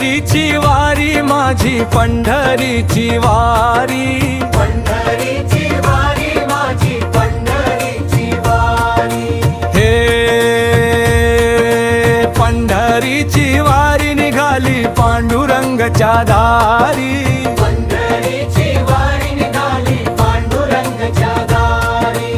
पंढरीची वारी माझी पंढरीची वारी, पंढरीची वारी माझी पंढरीची वारी, हे पंढरीची वारी निघाली पांडुरंगाच्या दारी, पंढरीची वारी निघाली पांडुरंगाच्या दारी.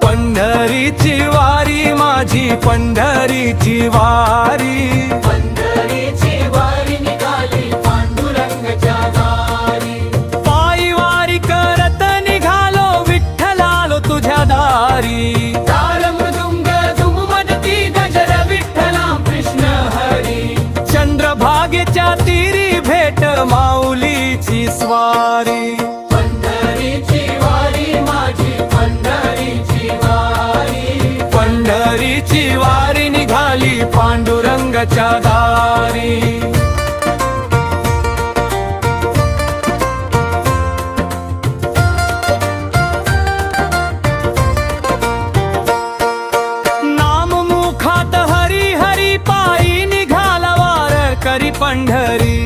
पंढरीची वारी माझी पंढरीची वारी, पंढरीची वारी निघाली पांडुरंगाच्या दारी. पायी वारी करत निघालो विठ्ठलालो तुझ्या दारी, ताल मृदुंग दुमदती गजर विठ्ठला कृष्ण हरी. चंद्रभागेच्या तीरी भेट माऊलीची स्वारी, पंढरीची वारी माझी पंढरीची वारी, पंढरीची वारी निघाली पांडुरंगाच्या दारी. नाम मुखात हरी हरी पायी निघाला वार करी पंढरी,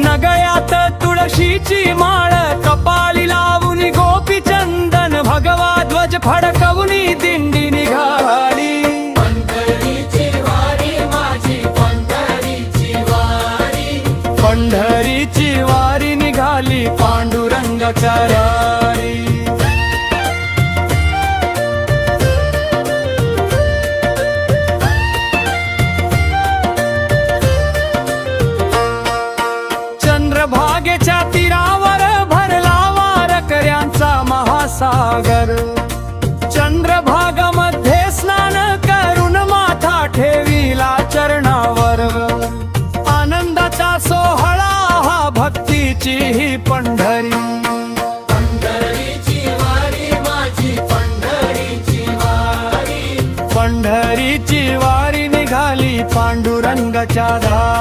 नगळ्यात तुळशीची माळ कपाळी लावून गोपी चंदन भगवा ध्वज फडकवूनी दिंडी निघाली, पंढरीची वारी माझी पंढरीची वारी, पंढरीची वारी निघाली पांडुरंगाच्या दारी. चंद्रभागेच्या तीरावर भरला वारकऱ्यांचा महासागर, चंद्रभागामध्ये स्नान करून माथा ठेविला चरणावर, आनंदाचा सोहळा हा भक्तीची ही पंढरी, पंढरीची वारी माझी पंढरीची वारी, पंढरीची वारी निघाली पांडुरंगाच्या दारी.